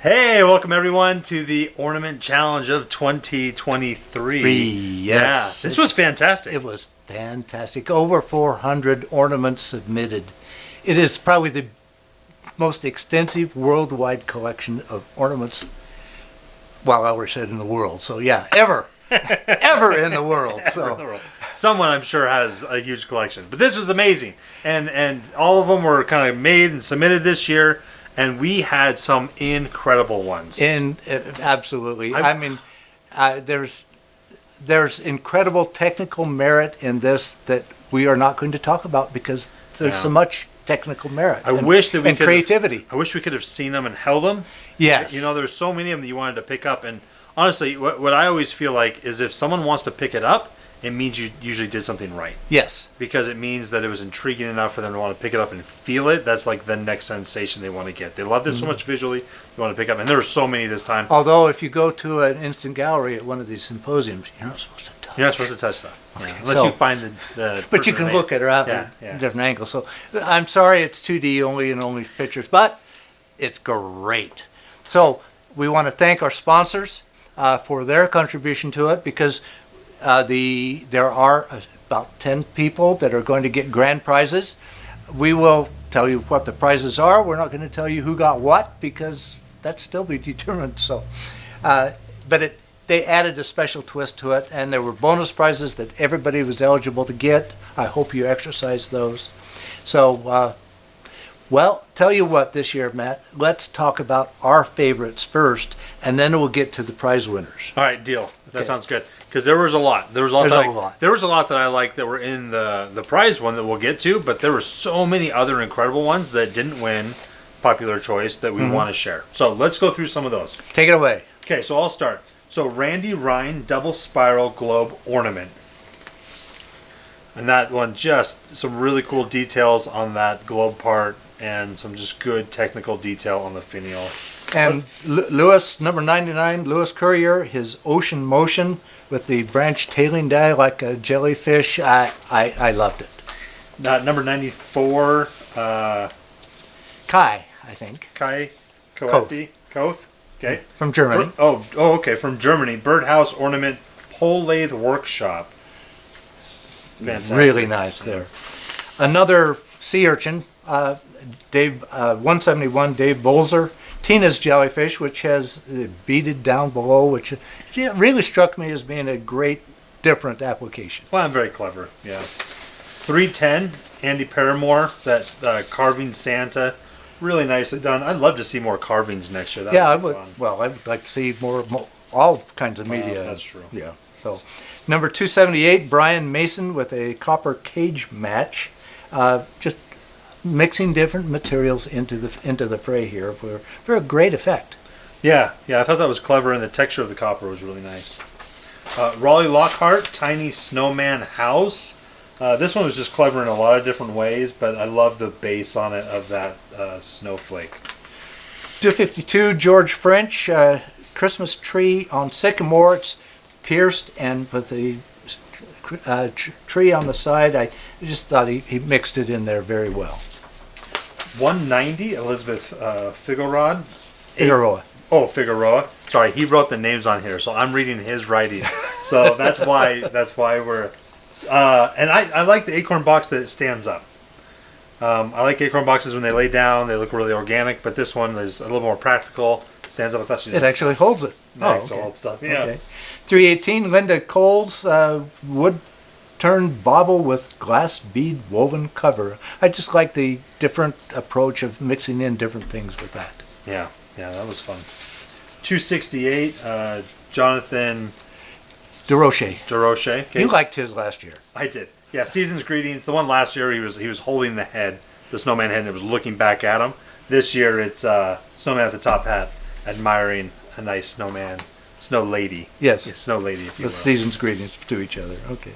Hey, welcome everyone to the Ornament Challenge of 2023. Yes. Yeah, this was fantastic. It was fantastic. Over 400 ornaments submitted. It is probably the most extensive worldwide collection of ornaments, well, I said in the world. So yeah, ever in the world. So someone I'm sure has a huge collection. But this was amazing. And all of them were kind of made and submitted this year. And we had some incredible ones. Absolutely. There's incredible technical merit in this that we are not going to talk about because there's so much technical merit. I wish that we could creativity. I wish we could have seen them and held them. Yes. You know, there's so many of them that you wanted to pick up. And honestly, what I always feel like is if someone wants to pick it up, it means you usually did something right. Yes. Because it means that it was intriguing enough for them to want to pick it up and feel it. That's like the next sensation they want to get. They loved it so much visually, they want to pick up. And there were so many this time. Although if you go to an instant gallery at one of these symposiums, you're not supposed to touch. You're not supposed to touch stuff. Okay. Yeah, unless you find the But you can look at it out at different angles. So I'm sorry it's 2D only pictures, but it's great. So we want to thank our sponsors for their contribution to it because there are about 10 people that are going to get grand prizes. We will tell you what the prizes are. We're not going to tell you who got what because that's still be determined. So, but they added a special twist to it, and there were bonus prizes that everybody was eligible to get. I hope you exercise those. So, well, tell you what this year, Matt, let's talk about our favorites first, and then we'll get to the prize winners. All right, deal. That sounds good. Because there was a lot. There was a lot. There was a lot that I liked that were in the prize one that we'll get to, but there were so many other incredible ones that didn't win popular choice that we want to share. So let's go through some of those. Take it away. Okay, so I'll start. So Randy Ryan double spiral globe ornament. And that one, just some really cool details on that globe part and some just good technical detail on the finial. And Lewis, number 99, Lewis Courier, his Ocean Motion with the branch tailing die like a jellyfish. I loved it. Number 94, Kai, I think. Kai Koth. Okay. From Germany. Okay, from Germany. Birdhouse Ornament Pole Lathe Workshop. Fantastic. Really nice there. Another sea urchin, Dave 171, Dave Bolzer. Tina's jellyfish, which has beaded down below, which really struck me as being a great, different application. Well, I'm very clever, yeah. 310, Andy Paramore, that carving Santa. Really nicely done. I'd love to see more carvings next year. I would. Fun. Well, I would like to see more all kinds of media. That's true. Yeah. So, number 278, Brian Mason with a copper cage match. Just mixing different materials into the fray here for a great effect. Yeah, I thought that was clever, and the texture of the copper was really nice. Raleigh Lockhart, Tiny Snowman House. This one was just clever in a lot of different ways, but I love the base on it of that snowflake. 252, George French, Christmas tree on sycamore. It's pierced and with a tree on the side. I just thought he mixed it in there very well. 190, Elizabeth Figueroa. Figueroa. Sorry, he wrote the names on here, so I'm reading his writing. So that's why we're. And I like the acorn box that it stands up. I like acorn boxes when they lay down; they look really organic. But this one is a little more practical. Stands up. I thought it actually holds it. Old stuff. Yeah. Okay. 318, Linda Cole's wood turned bauble with glass bead woven cover. I just like the different approach of mixing in different things with that. Yeah, that was fun. 268, Jonathan DeRoche. Okay. You liked his last year. I did. Yeah, Season's Greetings. The one last year, he was holding the head, the snowman head, and it was looking back at him. This year, it's snowman with the top hat, admiring a nice snowman. Snow lady. Yes. Snow lady, if you will. With Season's Greetings to each other. Okay.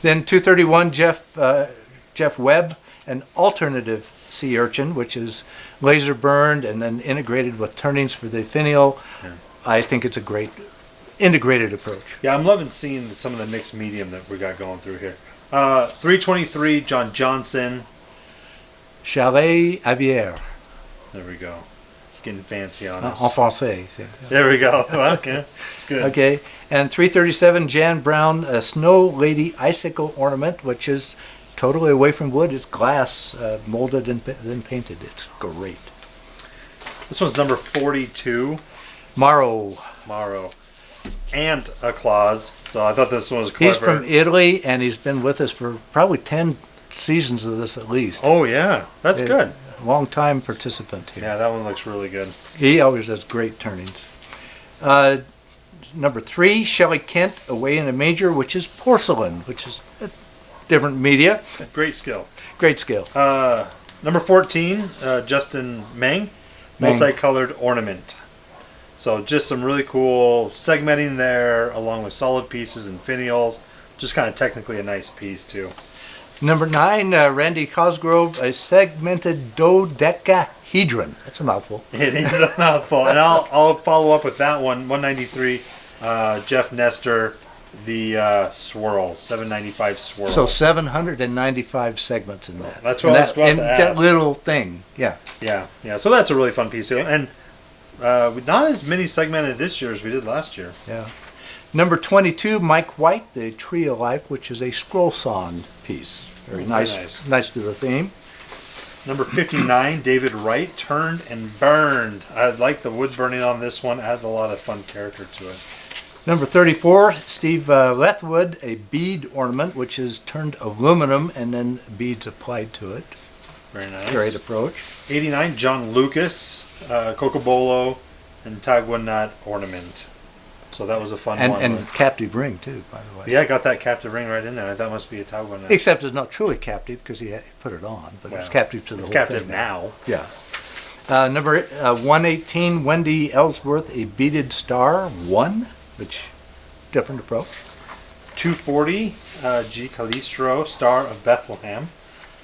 Then 231, Jeff Webb, an alternative sea urchin, which is laser burned and then integrated with turnings for the finial. Yeah. I think it's a great integrated approach. Yeah, I'm loving seeing some of the mixed medium that we got going through here. 323, John Johnson. Chalet Avier. There we go. getting fancy on us. En français. There we go. Okay, good. Okay, and 337 Jan Brown, a Snow Lady Icicle Ornament, which is totally away from wood. It's glass, molded and then painted. It's great. This one's number 42. Morrow. Santa Claus. So I thought this one was clever. He's from Italy, and he's been with us for probably 10 seasons of this at least. Oh, yeah. That's good. Long-time participant here. Yeah, that one looks really good. He always does great turnings. Number 3, Shelley Kent, Away in a Manger, which is porcelain, which is a different media. Great skill. Great skill. Number 14, Justin Meng, Multicolored Ornament. So just some really cool segmenting there, along with solid pieces and finials. Just kind of technically a nice piece, too. Number 9, Randy Cosgrove, a segmented dodecahedron. That's a mouthful. It is a mouthful. And I'll follow up with that one. 193, Jeff Nestor, the swirl, 795 swirl. So 795 segments in that. That's what I was about to ask. That little thing, yeah. Yeah. So that's a really fun piece. And not as many segmented this year as we did last year. Yeah. Number 22, Mike White, the Tree of Life, which is a scroll sawn piece. Very nice. Nice to the theme. Number 59, David Wright, Turned and Burned. I like the wood burning on this one. Added a lot of fun character to it. Number 34, Steve Lethwood, a bead ornament, which is turned aluminum and then beads applied to it. Very nice. Great approach. 89, John Lucas, Cocobolo, and Tagua Nut Ornament. So that was a fun one. And captive ring, too, by the way. Yeah, I got that captive ring right in there. That must be a Tagua Nut. Except it's not truly captive because he put it on, but it's captive to the whole thing. It's captive now. Yeah. Number 118, Wendy Ellsworth, a beaded star, 1, which different approach. 240, G. Calistro, Star of Bethlehem.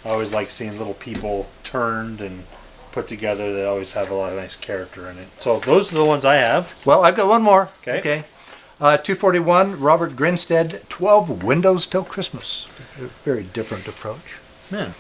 I always like seeing little people turned and put together. They always have a lot of nice character in it. So those are the ones I have. Well, I've got one more. Okay. 241, Robert Grinstead, 12 Windows Till Christmas. A very different approach. Man.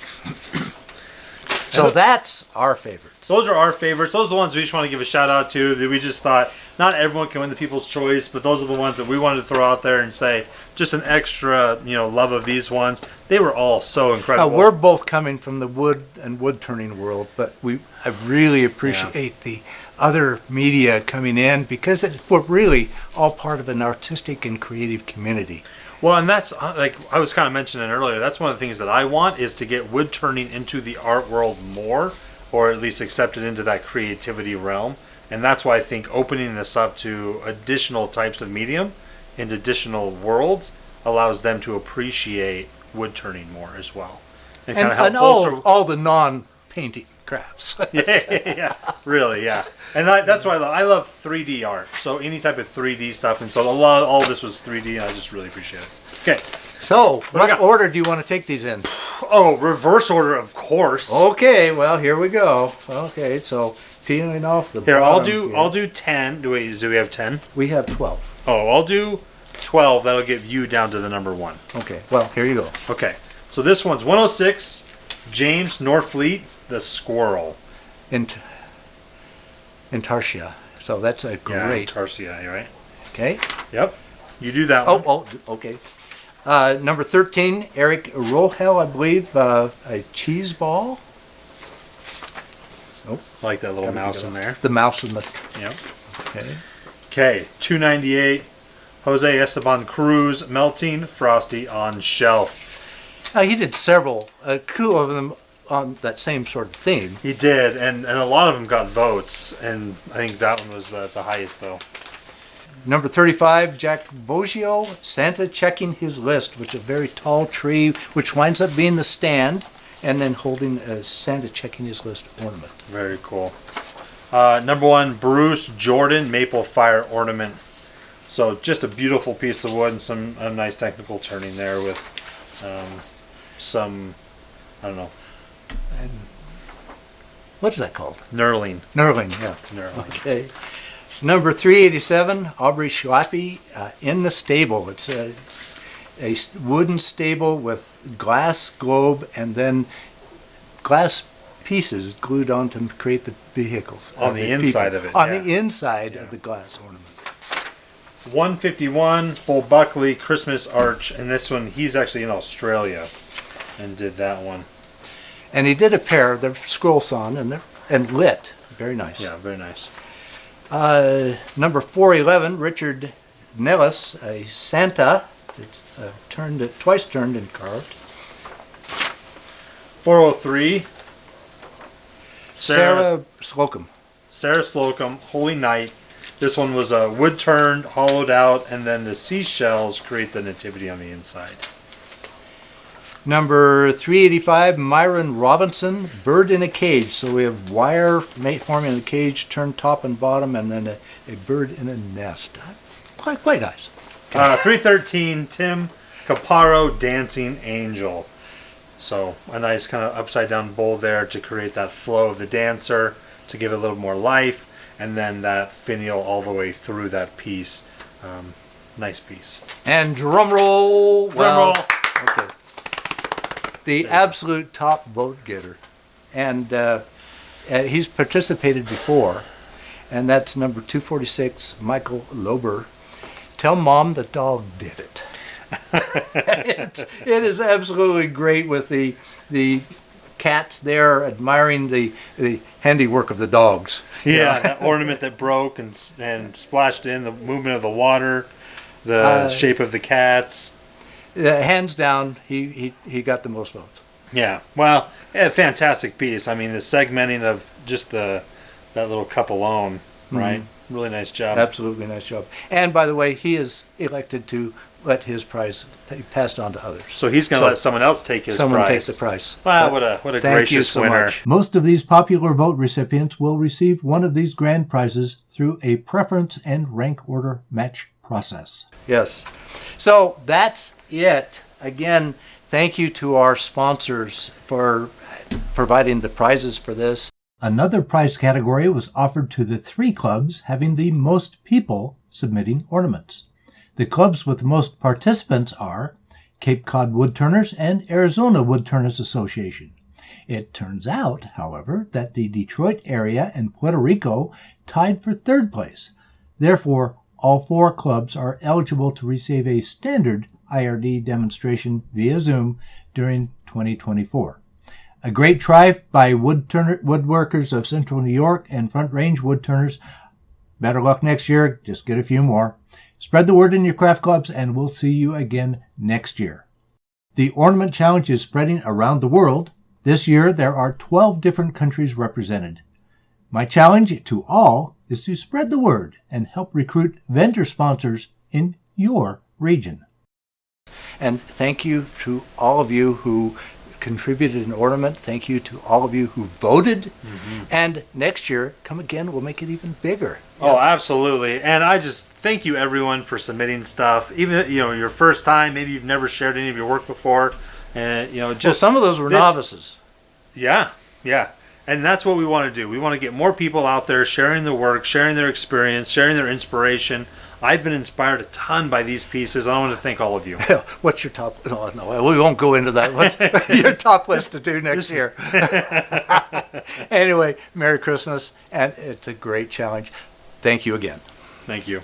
So that's our favorites. Those are our favorites. Those are the ones we just want to give a shout out to. That we just thought not everyone can win the People's Choice, but those are the ones that we wanted to throw out there and say just an extra, love of these ones. They were all so incredible. We're both coming from the wood and wood turning world, but I really appreciate the other media coming in because we're really all part of an artistic and creative community. Well, and that's, like I was kind of mentioning earlier, that's one of the things that I want is to get wood turning into the art world more, or at least accept it into that creativity realm. And that's why I think opening this up to additional types of medium and additional worlds allows them to appreciate wood turning more as well. And kind of help all the non-painting crafts. yeah, really, yeah. And that's why I love 3D art. So any type of 3D stuff, and so all of this was 3D, and I just really appreciate it. Okay. So, what order do you want to take these in? Oh, reverse order, of course. Okay, well, here we go. Okay, so peeling off the bottom. I'll do 10. Do we have 10? We have 12. Oh, I'll do 12. That'll get you down to the number 1. Okay, well, here you go. Okay, so this one's 106, James Norfleet, the Squirrel. Intarsia. So that's a great. Intarsia, you're right. Okay. Yep. You do that one. Oh, okay. Number 13, Eric Rohel, I believe, a cheese ball. Oh, I like that little mouse in there. The mouse in the. Yep. Okay, 298, Jose Esteban Cruz, Melting Frosty on Shelf. He did several, two of them on that same sort of theme. He did, and a lot of them got votes, and I think that one was the highest, though. Number 35, Jacques Boggio, Santa Checking His List, which is a very tall tree, which winds up being the stand, and then holding a Santa Checking His List ornament. Very cool. Number 1, Bruce Jordan, Maple Fire Ornament. So just a beautiful piece of wood and some nice technical turning there with some, I don't know. And what is that called? Knurling. Knurling, yeah. Knurling. Okay. Number 387, Aubrey Schlappi, In the Stable. It's a wooden stable with glass globe and then glass pieces glued on to create the vehicles. On the inside of it. On the inside of the glass ornament. 151, Bulkeley Christmas Arch, and this one, he's actually in Australia and did that one. And he did a pair. They're scroll sawn and lit. Very nice. Yeah, very nice. Number 411, Richard Nealis, a Santa. It's twice turned and carved. 403, Sarah Slocum. Sarah Slocum, Holy Night. This one was wood turned, hollowed out, and then the seashells create the nativity on the inside. Number 385, Myron Robinson, Bird in a Cage. So we have wire forming a cage, turned top and bottom, and then a bird in a nest. Quite nice. 313, Tim Capraro, Dancing Angel. So a nice kind of upside down bowl there to create that flow of the dancer, to give it a little more life, and then that finial all the way through that piece. Nice piece. And drum roll. Drum roll. Okay. The absolute top vote getter. And he's participated before. And that's number 246, Michael Lober. Tell Mom the dog did it. It is absolutely great with the cats there admiring the handiwork of the dogs. Yeah, that ornament that broke and splashed in, the movement of the water, the shape of the cats. Hands down, he got the most votes. Yeah, well, fantastic piece. I mean, the segmenting of just that little cup alone, right? Really nice job. Absolutely nice job. And by the way, he is elected to let his prize be passed on to others. So he's going to let someone else take his prize. Someone take the prize. Wow, what a gracious winner. Much. Most of these popular vote recipients will receive one of these grand prizes through a preference and rank order match process. Yes. So that's it. Again, thank you to our sponsors for providing the prizes for this. Another prize category was offered to the 3 clubs having the most people submitting ornaments. The clubs with the most participants are Cape Cod Woodturners and Arizona Woodturners Association. It turns out, however, that the Detroit area and Puerto Rico tied for 3rd place. Therefore, all 4 clubs are eligible to receive a standard IRD demonstration via Zoom during 2024. A great try by Woodworkers of Central New York and Front Range Woodturners. Better luck next year. Just get a few more. Spread the word in your craft clubs, and we'll see you again next year. The Ornament Challenge is spreading around the world. This year, there are 12 different countries represented. My challenge to all is to spread the word and help recruit vendor sponsors in your region. And thank you to all of you who contributed an ornament. Thank you to all of you who voted. And next year, come again, we'll make it even bigger. Oh, absolutely. And I just thank you everyone for submitting stuff. Even your first time, maybe you've never shared any of your work before, and just some of those were novices. Yeah. And that's what we want to do. We want to get more people out there sharing their work, sharing their experience, sharing their inspiration. I've been inspired a ton by these pieces. I want to thank all of you. What's your top? No, we won't go into that. What's your top list to do next year? Anyway, Merry Christmas, and it's a great challenge. Thank you again. Thank you.